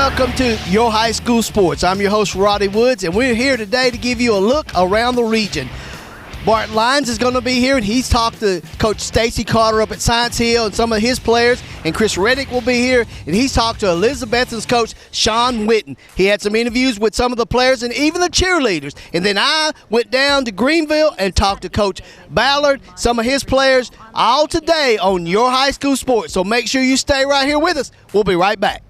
Welcome to Your High School Sports. I'm your host, Roddy Woods, and we're here today to give you a look around the region. Bart Lyons is going to be here, and he's talked to Coach Stacy Carter up at Science Hill and some of his players, and Chris Reddick will be here, and he's talked to Elizabethton's coach, Sean Witten. He had some interviews with some of the players and even the cheerleaders. And then I went down to Greenville and talked to Coach Ballard, some of his players, all today on Your High School Sports. So make sure you stay right here with us. We'll be right back.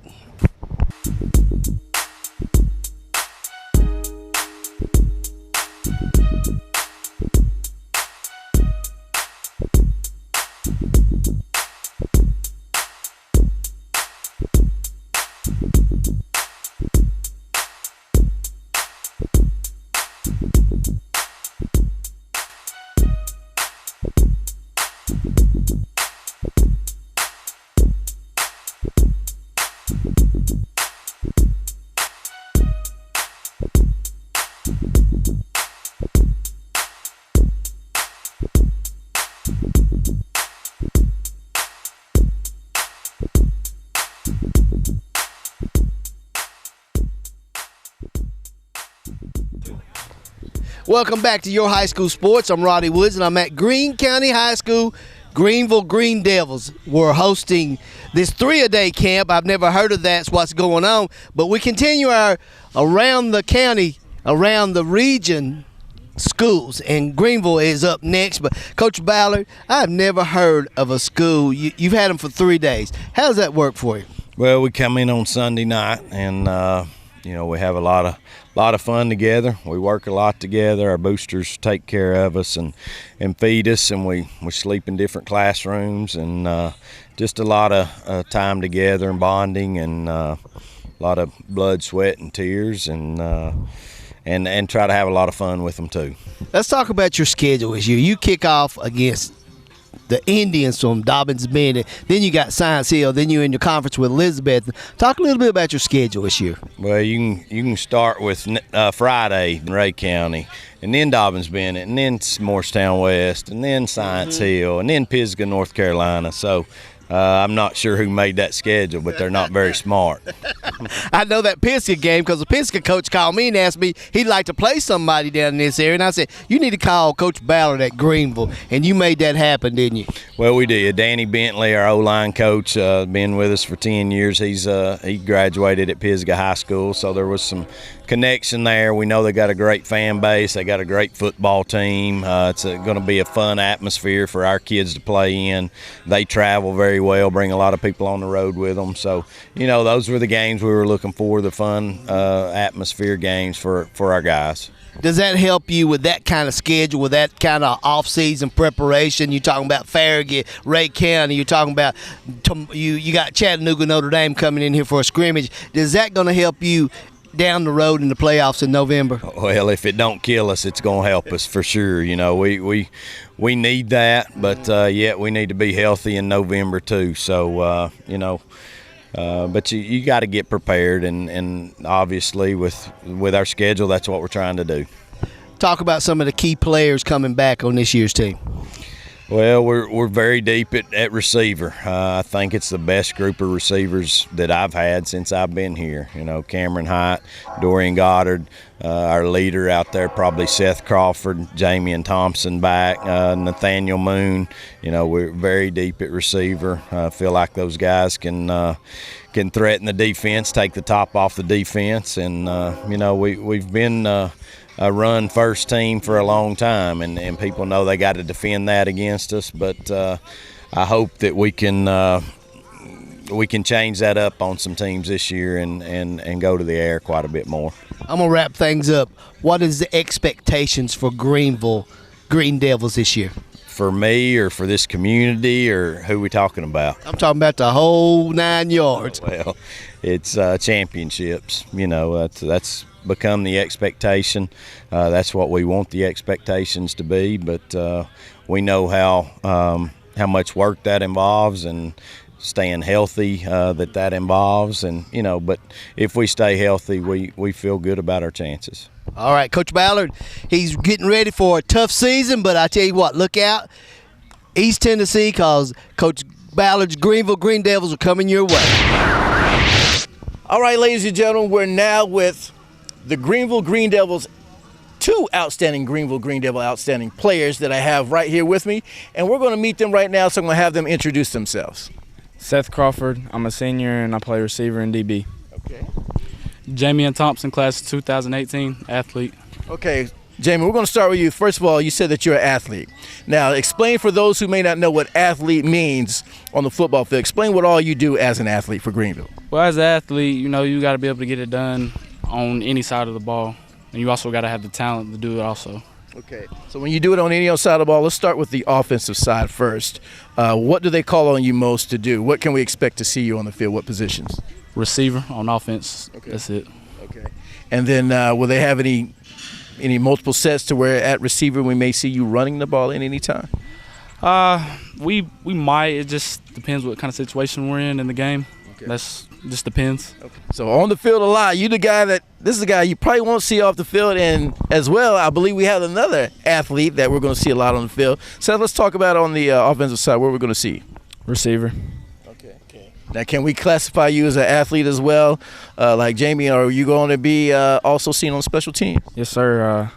Welcome back to Your High School Sports. I'm Roddy Woods, and I'm at Greene County High School, Greenville Green Devils. We're hosting this 3-a-day camp. I've never heard of that's what's going on, but we continue our around the county, around the region schools, and Greenville is up next. But Coach Ballard, I've never heard of a school. You've had them for 3 days. How does that work for you? Well, we come in on Sunday night, and we have a lot of fun together. We work a lot together. Our boosters take care of us and feed us, and we sleep in different classrooms, and just a lot of time together and bonding, and a lot of blood, sweat, and tears, and try to have a lot of fun with them too. Let's talk about your schedule this year. You kick off against the Indians from Dobbins Bend, then you got Science Hill, then you're in your conference with Elizabeth. Talk a little bit about your schedule this year. Well, you can start with Friday in Ray County, and then Dobbins Bend, and then Morristown West, and then Science Hill, and then Pisgah, North Carolina. So I'm not sure who made that schedule, but they're not very smart. I know that Pisgah game because the Pisgah coach called me and asked me he'd like to play somebody down in this area. And I said, you need to call Coach Ballard at Greenville. And you made that happen, didn't you? Well, we did. Danny Bentley, our O-line coach, been with us for 10 years. He graduated at Pisgah High School, so there was some connection there. We know they got a great fan base. They got a great football team. It's going to be a fun atmosphere for our kids to play in. They travel very well, bring a lot of people on the road with them. So, those were the games we were looking for, the fun atmosphere games for our guys. Does that help you with that kind of schedule, with that kind of off-season preparation? You're talking about Farragut, Ray County. You're talking about you got Chattanooga, Notre Dame coming in here for a scrimmage. Is that going to help you down the road in the playoffs in November? Well, if it don't kill us, it's going to help us for sure. We need that, but yet we need to be healthy in November too. So but you got to get prepared, and obviously with our schedule, that's what we're trying to do. Talk about some of the key players coming back on this year's team. Well, we're very deep at receiver. I think it's the best group of receivers that I've had since I've been here. Cameron Hyatt, Dorian Goddard, our leader out there, probably Seth Crawford, Jamian Thompson back, Nathaniel Moon. We're very deep at receiver. I feel like those guys can threaten the defense, take the top off the defense, and we've been a run first team for a long time, and people know they got to defend that against us, but I hope that we can change that up on some teams this year and go to the air quite a bit more. I'm going to wrap things up. What is the expectations for Greenville Green Devils this year? For me, or for this community, or who we talking about? I'm talking about the whole 9 yards. Well, it's championships. That's become the expectation. That's what we want the expectations to be, but we know how much work that involves, and staying healthy that involves, and but if we stay healthy, we feel good about our chances. All right, Coach Ballard, he's getting ready for a tough season, but I tell you what, look out East Tennessee, because Coach Ballard's Greenville Green Devils are coming your way. All right, ladies and gentlemen, we're now with the Greenville Green Devils, two outstanding Greenville Green Devil outstanding players that I have right here with me, and we're going to meet them right now, so I'm going to have them introduce themselves. Seth Crawford, I'm a senior and I play receiver and DB. Okay. Jamie Thompson, class of 2018, athlete. Okay, Jamie, we're going to start with you. First of all, you said that you're an athlete. Now, explain for those who may not know what athlete means on the football field. Explain what all you do as an athlete for Greenville. Well, as an athlete, you know, you got to be able to get it done on any side of the ball. And you also got to have the talent to do it also. Okay, so when you do it on any side of the ball, let's start with the offensive side first. What do they call on you most to do? What can we expect to see you on the field? What positions? Receiver on offense. Okay. That's it. Okay. And then will they have any multiple sets to where at receiver we may see you running the ball at any time? We might. It just depends what kind of situation we're in the game. Okay. That's just depends. Okay. So on the field a lot. This is the guy you probably won't see off the field, and as well, I believe we have another athlete that we're going to see a lot on the field. So let's talk about on the offensive side where we're going to see. Receiver. Okay. Now, can we classify you as an athlete as well, like Jamie? Or are you going to be also seen on special teams? Yes, sir.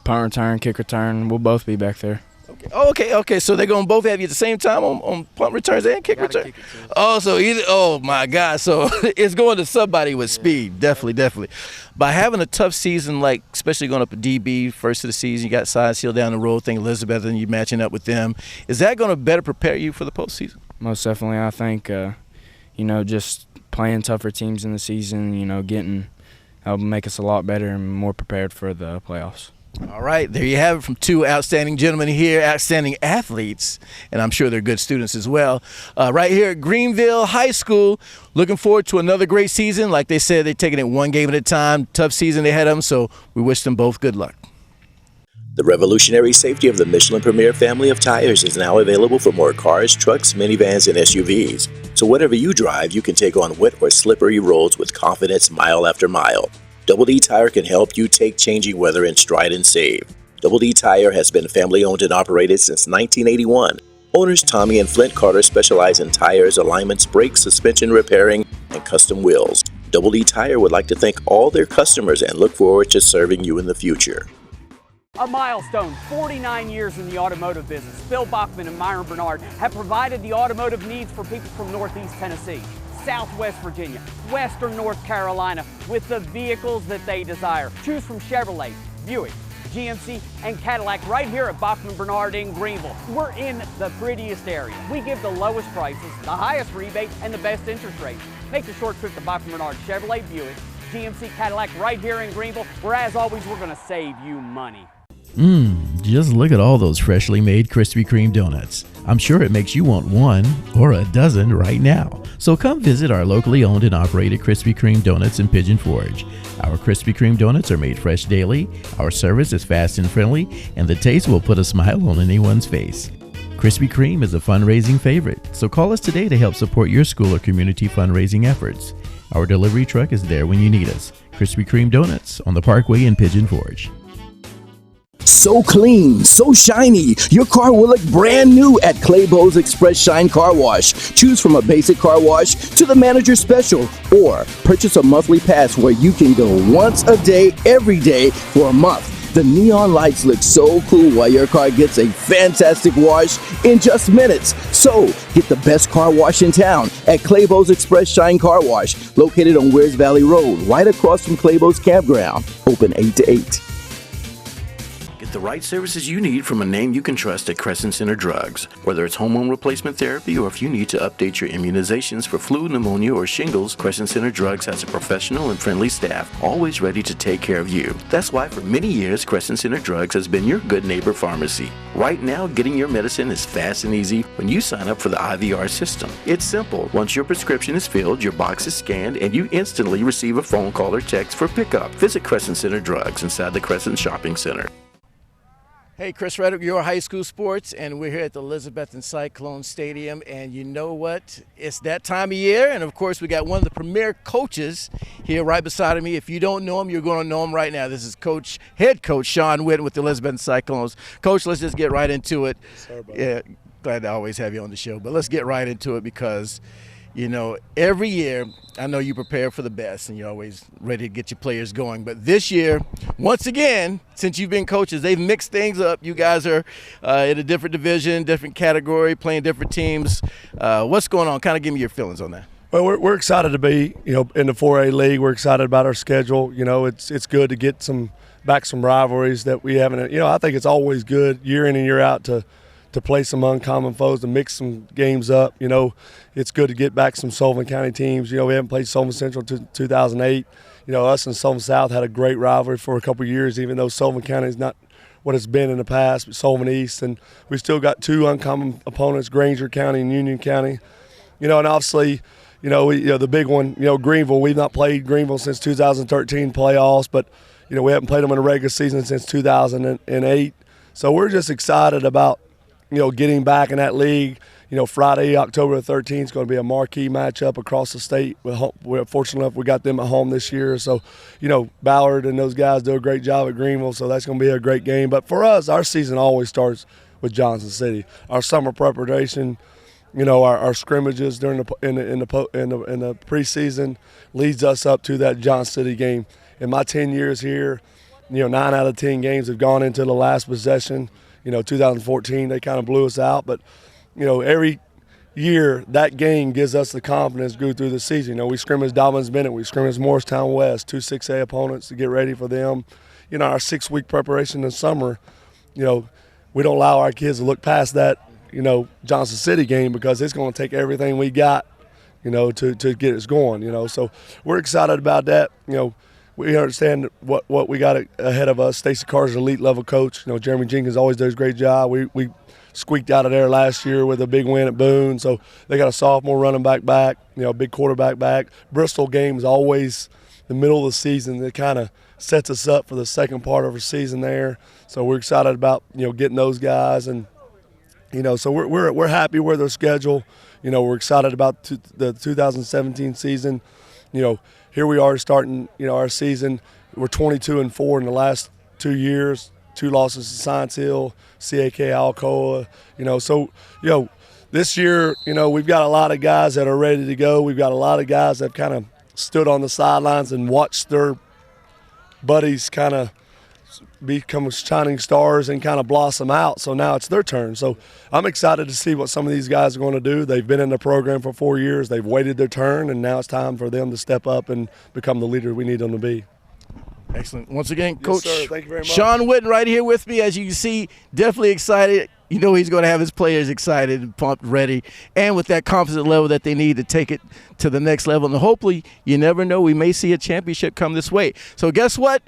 Punt return, kick return. We'll both be back there. Okay. Oh, okay. So they're going to both have you at the same time on punt returns and kick returns? Oh, my God. So it's going to somebody with speed. Definitely. By having a tough season, like especially going up a DB first of the season, you got Side Seal down the road, think Elizabethton, you matching up with them. Is that going to better prepare you for the postseason? Most definitely. I think, just playing tougher teams in the season, help make us a lot better and more prepared for the playoffs. All right, there you have it from two outstanding gentlemen here, outstanding athletes, and I'm sure they're good students as well. Right here at Greenville High School, looking forward to another great season. Like they said, they're taking it one game at a time. Tough season ahead of them, so we wish them both good luck. The revolutionary safety of the Michelin Premier family of tires is now available for more cars, trucks, minivans, and SUVs. So whatever you drive, you can take on wet or slippery roads with confidence mile after mile. Double D Tire can help you take changing weather in stride and save. Double D Tire has been family owned and operated since 1981. Owners Tommy and Flint Carter specialize in tires, alignments, brakes, suspension repairing, and custom wheels. Double D Tire would like to thank all their customers and look forward to serving you in the future. A milestone, 49 years in the automotive business. Phil Bachman and Myron Bernard have provided the automotive needs for people from Northeast Tennessee, Southwest Virginia, Western North Carolina with the vehicles that they desire. Choose from Chevrolet, Buick, GMC, and Cadillac right here at Bachman Bernard in Greenville. We're in the prettiest area. We give the lowest prices, the highest rebates, and the best interest rates. Make the short trip to Bachman Bernard Chevrolet, Buick, GMC, Cadillac right here in Greenville, where as always, we're gonna save you money. Just look at all those freshly made Krispy Kreme donuts. I'm sure it makes you want one or a dozen right now. So come visit our locally owned and operated Krispy Kreme donuts in Pigeon Forge. Our Krispy Kreme donuts are made fresh daily, our service is fast and friendly, and the taste will put a smile on anyone's face. Krispy Kreme is a fundraising favorite, so call us today to help support your school or community fundraising efforts. Our delivery truck is there when you need us. Krispy Kreme Donuts on the Parkway in Pigeon Forge. So clean, so shiny, your car will look brand new at Claybo's Express Shine Car Wash. Choose from a basic car wash to the manager special, or purchase a monthly pass where you can go once a day, every day for a month. The neon lights look so cool while your car gets a fantastic wash in just minutes. So get the best car wash in town at Claybo's Express Shine Car Wash, located on Wears Valley Road, right across from Claybo's Campground, open 8 to 8. Get the right services you need from a name you can trust at Crescent Center Drugs. Whether it's hormone replacement therapy or if you need to update your immunizations for flu, pneumonia, or shingles, Crescent Center Drugs has a professional and friendly staff, always ready to take care of you. That's why for many years, Crescent Center Drugs has been your good neighbor pharmacy. Right now, getting your medicine is fast and easy when you sign up for the IVR system. It's simple. Once your prescription is filled, your box is scanned, and you instantly receive a phone call or text for pickup. Visit Crescent Center Drugs inside the Crescent Shopping Center. Hey, Chris Reddick, your high school sports, and we're here at the Elizabethton Cyclone Stadium, and you know what? It's that time of year, and of course we got one of the premier coaches here right beside of me. If you don't know him, you're going to know him right now. This is head coach Sean Witt with the Elizabethton Cyclones. Coach, let's just get right into it. Sorry about that. Glad to always have you on the show, but let's get right into it because every year, I know you prepare for the best and you're always ready to get your players going. But this year, once again, since you've been coaches, they've mixed things up. You guys are in a different division, different category, playing different teams. What's going on? Kind of give me your feelings on that. Well, we're excited to be, in the 4A league. We're excited about our schedule. It's good to get some rivalries that we haven't. I think it's always good year in and year out to play some uncommon foes, to mix some games up. It's good to get back some Sullivan County teams. We haven't played Sullivan Central to 2008. Us and Sullivan South had a great rivalry for a couple of years, even though Sullivan County is not what it's been in the past, but Sullivan East. And we still got two uncommon opponents, Granger County and Union County. And obviously, the big one, Greenville. We've not played Greenville since 2013 playoffs, but, we haven't played them in the regular season since 2008. So we're just excited about, getting back in that league. Friday, October 13th is going to be a marquee matchup across the state. We're fortunate enough we got them at home this year. So, Ballard and those guys do a great job at Greenville, so that's going to be a great game. But for us, our season always starts with Johnson City. Our summer preparation, our scrimmages during in the preseason leads us up to that Johnson City game. In my 10 years here, 9 out of 10 games have gone into the last possession. 2014 they kind of blew us out, but every year that game gives us the confidence to go through the season. We scrimmage Dobbins Bennett, we scrimmage Morristown West, 2 6A opponents to get ready for them. Our 6-week preparation in summer, we don't allow our kids to look past that Johnson City game, because it's going to take everything we got, to get us going, So we're excited about that. We understand what we got ahead of us. Stacy Carter's an elite level coach. Jeremy Jenkins always does a great job. We squeaked out of there last year with a big win at Boone. So they got a sophomore running back, big quarterback back. Bristol game is always the middle of the season that kind of sets us up for the second part of our season there. So we're excited about, getting those guys, and so we're happy with their schedule. We're excited about the 2017 season. Here we are starting, our season. We're 22-4 in the last 2 years. 2 losses to Science Hill, CAK, Alcoa. So this year, we've got a lot of guys that are ready to go. We've got a lot of guys that have kind of stood on the sidelines and watched their buddies kind of become shining stars and kind of blossom out. So now it's their turn. So I'm excited to see what some of these guys are going to do. They've been in the program for 4 years. They've waited their turn, and now it's time for them to step up and become the leader we need them to be. Excellent. Once again, Coach Thank you very much. Sean Witt right here with me. As you can see, definitely excited. He's going to have his players excited and pumped, ready, and with that confidence level that they need to take it to the next level. And hopefully, you never know, we may see a championship come this way. So guess what?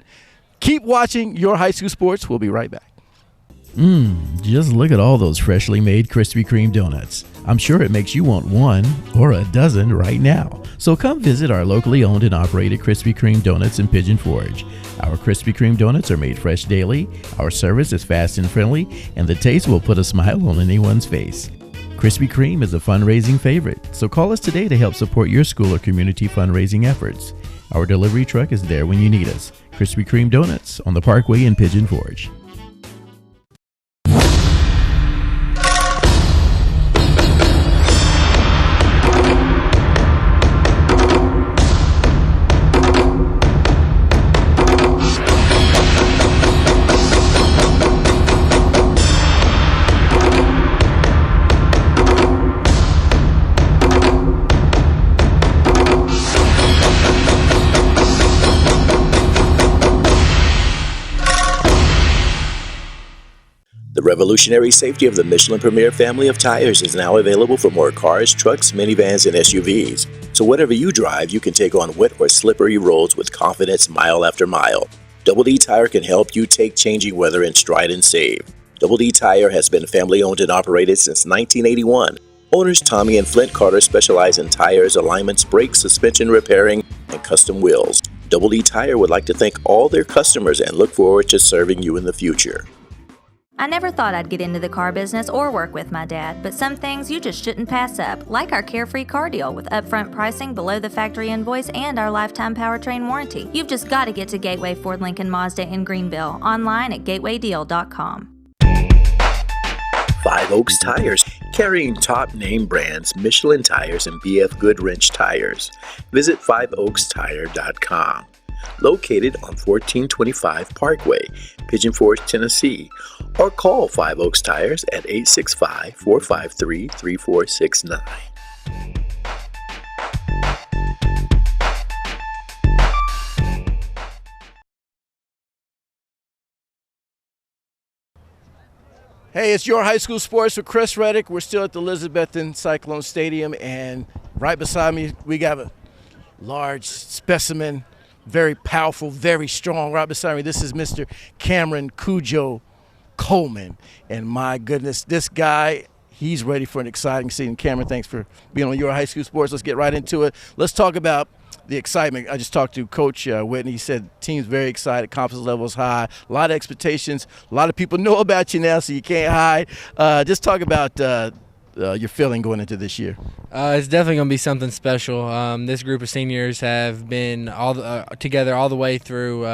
Keep watching your high school sports. We'll be right back. Just look at all those freshly made Krispy Kreme donuts. I'm sure it makes you want one or a dozen right now. So come visit our locally owned and operated Krispy Kreme donuts in Pigeon Forge. Our Krispy Kreme donuts are made fresh daily, our service is fast and friendly, and the taste will put a smile on anyone's face. Krispy Kreme is a fundraising favorite, so call us today to help support your school or community fundraising efforts. Our delivery truck is there when you need us. Krispy Kreme Donuts on the Parkway in Pigeon Forge. The revolutionary safety of the Michelin Premier family of tires is now available for more cars, trucks, minivans, and SUVs. So whatever you drive, you can take on wet or slippery roads with confidence mile after mile. Double D Tire can help you take changing weather in stride and save. Double D Tire has been family owned and operated since 1981. Owners Tommy and Flint Carter specialize in tires, alignments, brakes, suspension repairing, and custom wheels. Double D Tire would like to thank all their customers and look forward to serving you in the future. I never thought I'd get into the car business or work with my dad, but some things you just shouldn't pass up, like our carefree car deal with upfront pricing below the factory invoice and our lifetime powertrain warranty. You've just got to get to Gateway Ford Lincoln Mazda in Greenville, online at gatewaydeal.com. Five Oaks Tires, carrying top name brands Michelin Tires and BF Goodwrench Tires. Visit 5oakstire.com. Located on 1425 Parkway, Pigeon Forge, Tennessee, or call Five Oaks Tires at 865-453-3469. Hey, it's Your High School Sports with Chris Reddick. We're still at the Elizabethton Cyclone Stadium, and right beside me, we got a large specimen, very powerful, very strong. Right beside me, this is Mr. Cameron Cujo Coleman. And my goodness, this guy, he's ready for an exciting season. Cameron, thanks for being on Your High School Sports. Let's get right into it. Let's talk about the excitement. I just talked to Coach Witt, and he said team's very excited, confidence level is high, a lot of expectations. A lot of people know about you now, so you can't hide. Just talk about your feeling going into this year. It's definitely going to be something special. This group of seniors have been together all the way through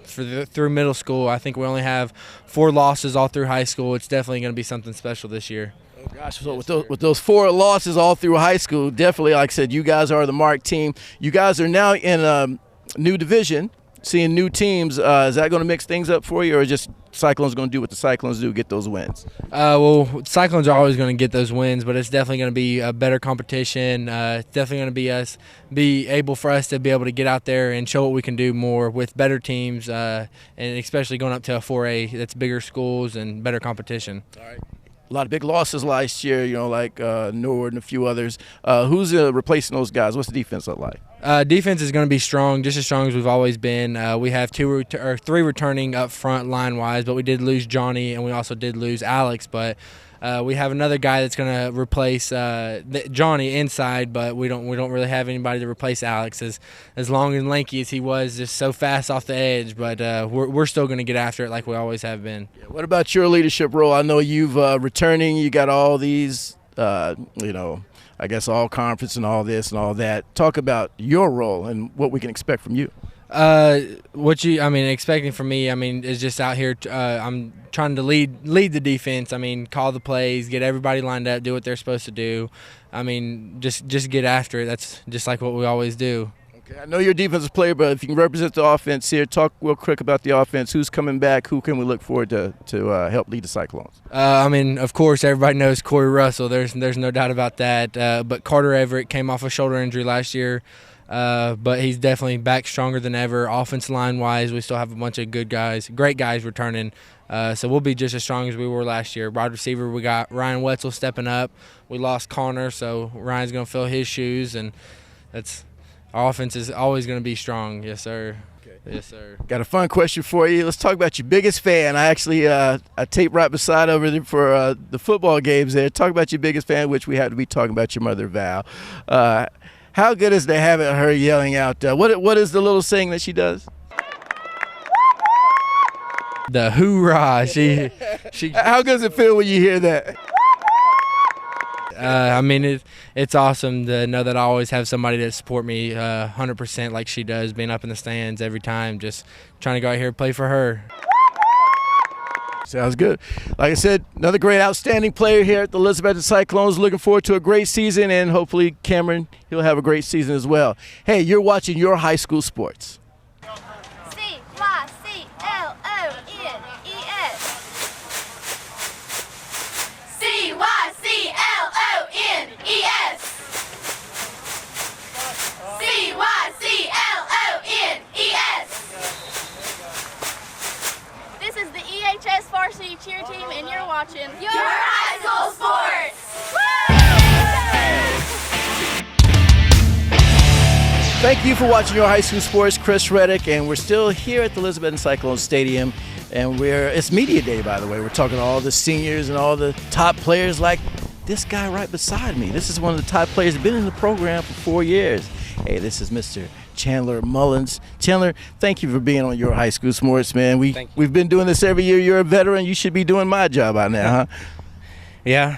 through middle school. I think we only have 4 losses all through high school. It's definitely going to be something special this year. Oh gosh, so with those 4 losses all through high school, definitely, like I said, you guys are the marked team. You guys are now in a new division, seeing new teams. Is that going to mix things up for you, or just Cyclones going to do what the Cyclones do, get those wins? Well, Cyclones are always going to get those wins, but it's definitely going to be a better competition. It's definitely going to be able for us to be able to get out there and show what we can do more with better teams, and especially going up to a 4A that's bigger schools and better competition. All right. A lot of big losses last year, like Nord and a few others. Who's replacing those guys? What's the defense look like? Defense is going to be strong, just as strong as we've always been. We have 3 returning up front line-wise, but we did lose Johnny, and we also did lose Alex. But we have another guy that's going to replace Johnny inside, but we don't really have anybody to replace Alex. As long and lanky as he was, just so fast off the edge. But we're still going to get after it like we always have been. Yeah, what about your leadership role? I know you've returning. You got all these, I guess all conference and all this and all that. Talk about your role and what we can expect from you. Expecting from me, is just out here. I'm trying to lead the defense. Call the plays, get everybody lined up, do what they're supposed to do. Just get after it. That's just like what we always do. Okay, I know you're a defensive player, but if you can represent the offense here, talk real quick about the offense. Who's coming back? Who can we look forward to help lead the Cyclones? Of course, everybody knows Corey Russell. There's no doubt about that. But Carter Everett came off a shoulder injury last year. But he's definitely back stronger than ever. Offensive line-wise, we still have a bunch of good guys, great guys returning. So we'll be just as strong as we were last year. Wide receiver, we got Ryan Wetzel stepping up. We lost Connor, so Ryan's going to fill his shoes, and our offense is always going to be strong. Yes, sir. Okay. Yes, sir. Got a fun question for you. Let's talk about your biggest fan. I actually I taped right beside over there for the football games there. Talk about your biggest fan, which we have to be talking about your mother, Val. How good is to have her yelling out? What is the little saying that she does? The hoorah. She. How does it feel when you hear that? It's awesome to know that I always have somebody to support me 100% like she does, being up in the stands every time, just trying to go out here and play for her. Sounds good. Like I said, another great, outstanding player here at the Elizabethton Cyclones. Looking forward to a great season, and hopefully Cameron, he'll have a great season as well. Hey, you're watching Your High School Sports. C-Y-C-L-O-N-E-S. C-Y-C-L-O-N-E-S. C-Y-C-L-O-N-E-S. This is the EHS varsity cheer team, and you're watching Your High School Sports. Thank you for watching Your High School Sports. Chris Reddick, and we're still here at the Elizabethton Cyclone Stadium, and it's media day, by the way. We're talking to all the seniors and all the top players, like this guy right beside me. This is one of the top players, been in the program for 4 years. Hey, this is Mr. Chandler Mullins. Chandler, thank you for being on Your High School Sports, man. We've been doing this every year. You're a veteran. You should be doing my job by now, huh? Yeah,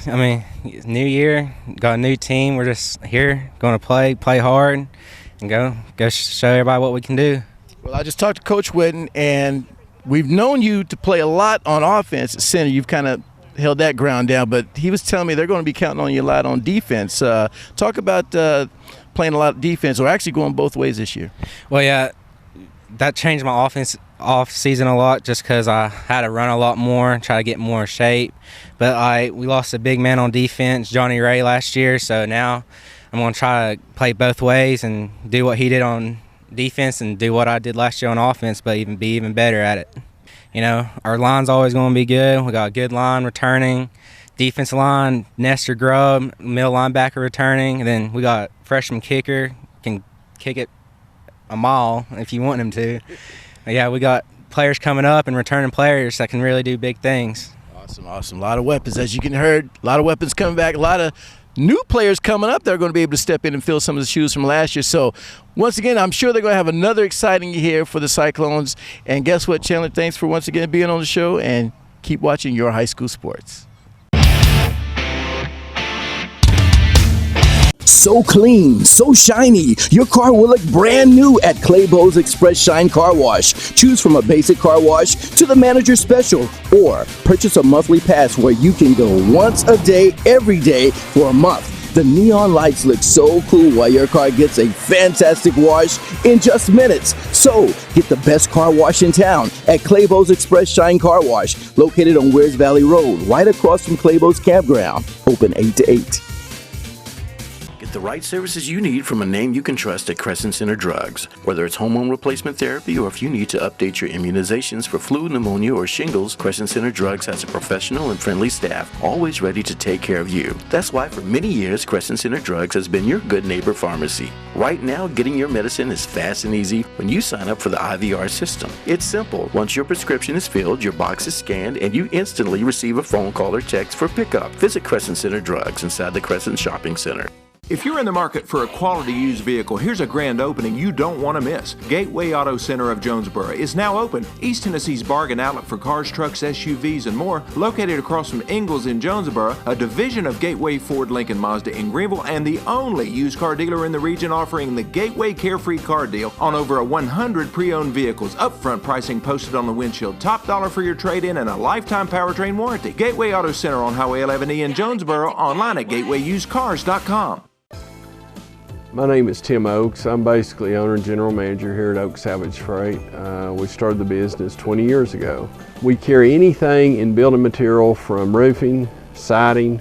new year, got a new team. We're just here, going to play hard, and go show everybody what we can do. Well, I just talked to Coach Witt, and we've known you to play a lot on offense at center. You've kind of held that ground down. But he was telling me they're going to be counting on you a lot on defense. Talk about playing a lot of defense, or actually going both ways this year. Well, yeah, that changed my offense off season a lot just because I had to run a lot more, try to get more shape. But we lost a big man on defense, Johnny Ray, last year, so now I'm going to try to play both ways and do what he did on defense and do what I did last year on offense, but be even better at it. You know, our line's always going to be good. We got a good line returning, defensive line, Nestor Grubb, middle linebacker returning, and then we got freshman kicker, can kick it a mile if you want him to. But yeah, we got players coming up and returning players that can really do big things. Awesome. A lot of weapons, as you can heard. A lot of weapons coming back. A lot of new players coming up that are going to be able to step in and fill some of the shoes from last year. So, once again, I'm sure they're going to have another exciting year for the Cyclones. And guess what, Chandler? Thanks for once again being on the show, and keep watching your high school sports. So clean, so shiny, your car will look brand new at Claybo's Express Shine Car Wash. Choose from a basic car wash to the manager special, or purchase a monthly pass where you can go once a day, every day for a month. The neon lights look so cool while your car gets a fantastic wash in just minutes. So, get the best car wash in town at Claybo's Express Shine Car Wash, located on Wears Valley Road, right across from Claybo's Campground, open 8 to 8. Get the right services you need from a name you can trust at Crescent Center Drugs. Whether it's hormone replacement therapy or if you need to update your immunizations for flu, pneumonia, or shingles, Crescent Center Drugs has a professional and friendly staff always ready to take care of you. That's why for many years, Crescent Center Drugs has been your good neighbor pharmacy. Right now, getting your medicine is fast and easy when you sign up for the IVR system. It's simple. Once your prescription is filled, your box is scanned, and you instantly receive a phone call or text for pickup. Visit Crescent Center Drugs inside the Crescent Shopping Center. If you're in the market for a quality used vehicle, here's a grand opening you don't want to miss. Gateway Auto Center of Jonesboro is now open. East Tennessee's bargain outlet for cars, trucks, SUVs, and more. Located across from Ingalls in Jonesboro, a division of Gateway Ford Lincoln Mazda in Greenville, and the only used car dealer in the region offering the Gateway Carefree Car Deal on over 100 pre-owned vehicles. Upfront pricing posted on the windshield. Top dollar for your trade-in and a lifetime powertrain warranty. Gateway Auto Center on Highway 11E in Jonesboro. Online at gatewayusedcars.com. My name is Tim Oakes. I'm basically owner and general manager here at Oakes Salvage Freight. We started the business 20 years ago. We carry anything in building material from roofing, siding,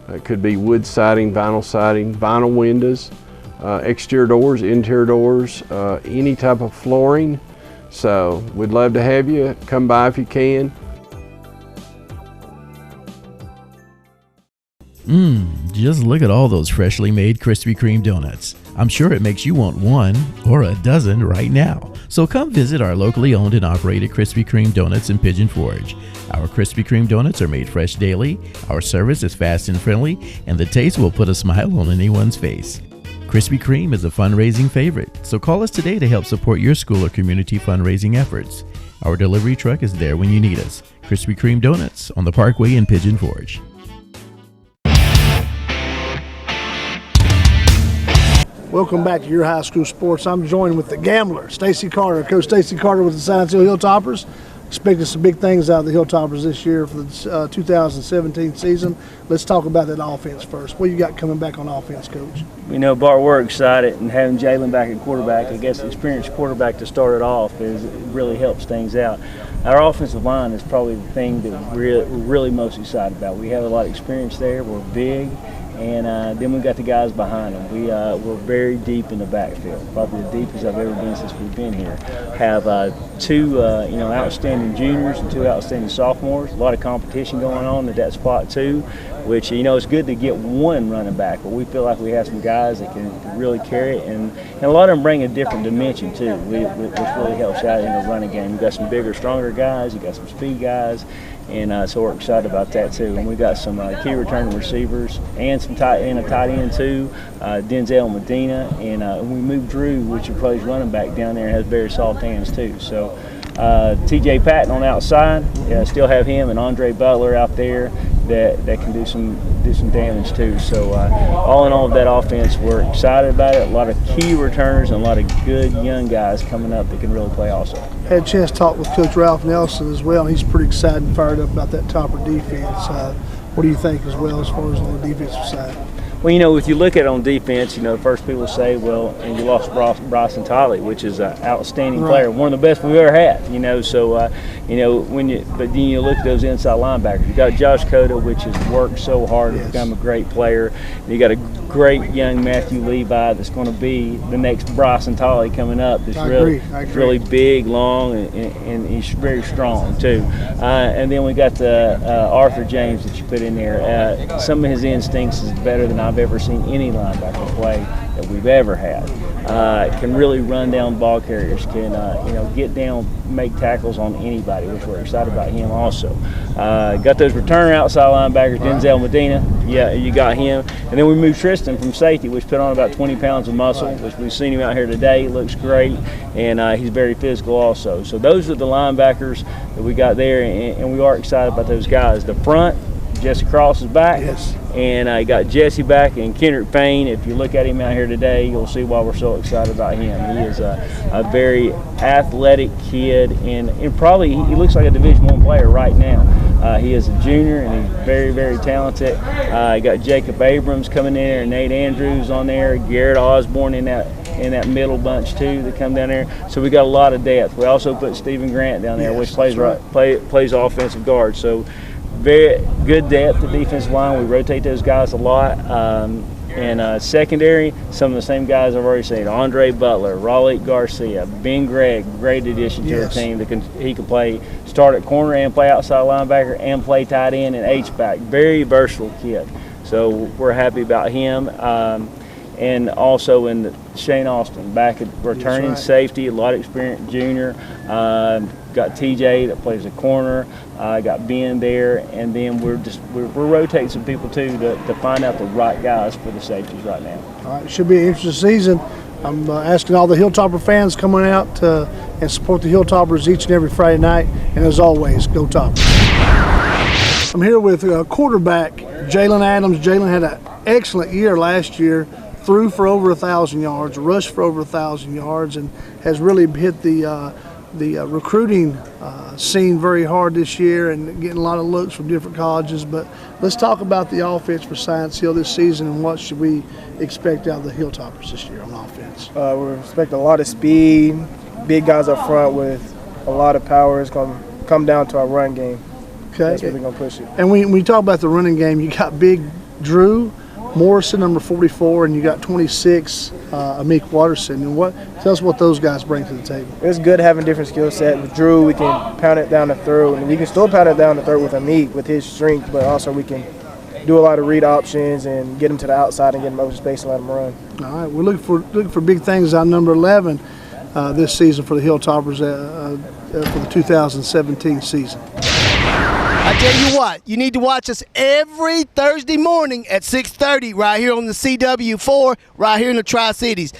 it could be wood siding, vinyl windows, exterior doors, interior doors, any type of flooring. So we'd love to have you. Come by if you can. Just look at all those freshly made Krispy Kreme donuts. I'm sure it makes you want one or a dozen right now. So come visit our locally owned and operated Krispy Kreme donuts in Pigeon Forge. Our Krispy Kreme donuts are made fresh daily, our service is fast and friendly, and the taste will put a smile on anyone's face. Krispy Kreme is a fundraising favorite, so call us today to help support your school or community fundraising efforts. Our delivery truck is there when you need us. Krispy Kreme Donuts on the Parkway in Pigeon Forge. Welcome back to your high school sports. I'm joined with the gambler, Stacy Carter. Coach Stacy Carter with the Science Hill Hilltoppers. Expecting some big things out of the Hilltoppers this year for the 2017 season. Let's talk about that offense first. What you got coming back on offense, Coach? You know, Bart, we're excited, and having Jalen back at quarterback, I guess experienced quarterback to start it off, it really helps things out. Our offensive line is probably the thing that we're really most excited about. We have a lot of experience there. We're big. And then we've got the guys behind them. We're very deep in the backfield, probably the deepest I've ever been since we've been here. Have two outstanding juniors and two outstanding sophomores. A lot of competition going on at that spot too, which it's good to get one running back, but we feel like we have some guys that can really carry it, and a lot of them bring a different dimension too, which really helps out in the running game. You've got some bigger, stronger guys. You've got some speed guys. And so we're excited about that too. And we got some key returning receivers and a tight end too, Denzel Medina, and we moved Drew, which plays running back down there and has very soft hands too. So T.J. Patton on the outside, still have him and Andre Butler out there. that can do some damage too. So all in all, that offense, we're excited about it. A lot of key returners and a lot of good young guys coming up that can really play also. Had a chance to talk with Coach Ralph Nelson as well. He's pretty excited and fired up about that Topper defense. What do you think as well as far as on the defensive side? Well, if you look at it on defense, the first people say, well, and you lost Bryson Tolley, which is an outstanding player, one of the best we've ever had. So but then you look at those inside linebackers. You got Josh Cota, which has worked so hard to become a great player. You got a great young Matthew Levi that's going to be the next Bryson Tolley coming up. That's really big, long, and he's very strong too. And then we got the Arthur James that you put in there. Some of his instincts is better than I've ever seen any linebacker play that we've ever had. Can really run down ball carriers, can get down, make tackles on anybody, which we're excited about him also. Got those returner outside linebackers, Denzel Medina, you got him. And then we moved Tristan from safety, which put on about 20 pounds of muscle, which we've seen him out here today. He looks great, and he's very physical also. So those are the linebackers that we got there, and we are excited about those guys. The front, Jesse Cross is back. Yes. And I got Jesse back and Kendrick Payne. If you look at him out here today, you'll see why we're so excited about him. He is a very athletic kid, and probably he looks like a Division I player right now. He is a junior, and he's very, very talented. You got Jacob Abrams coming in there, Nate Andrews on there, Garrett Osborne in that middle bunch too that come down there. So we got a lot of depth. We also put Stephen Grant down there, which plays offensive guard. So very good depth at defensive line. We rotate those guys a lot. And secondary, some of the same guys I've already said: Andre Butler, Raleigh Garcia, Ben Gregg, great addition to the team. He can play start at corner and play outside linebacker and play tight end and H-back. Very versatile kid. So we're happy about him. And also in Shane Austin, back at returning safety, a lot of experience, junior. Got TJ that plays a corner. Got Ben there, and then we're rotating some people too to find out the right guys for the safeties right now. All right, it should be an interesting season. I'm asking all the Hilltopper fans coming out and support the Hilltoppers each and every Friday night. And as always, go Toppers. I'm here with quarterback Jalen Adams. Jalen had an excellent year last year. Threw for over 1,000 yards, rushed for over 1,000 yards, and has really hit the recruiting scene very hard this year and getting a lot of looks from different colleges. But let's talk about the offense for Science Hill this season and what should we expect out of the Hilltoppers this year on offense. We expect a lot of speed, big guys up front with a lot of power. It's going to come down to our run game. Okay. That's really going to push it. And when we talk about the running game, you got big Drew Morrison, number 44, and you got 26, Amik Watterson. And tell us what those guys bring to the table. It's good having different skill set. With Drew, we can pound it down the throat, and we can still pound it down the throat with Amik with his strength, but also we can do a lot of read options and get him to the outside and get him open space and let him run. All right, we're looking for big things out of number 11 this season for the Hilltoppers for the 2017 season. I tell you what, you need to watch us every Thursday morning at 6:30 right here on the CW4, right here in the Tri-Cities.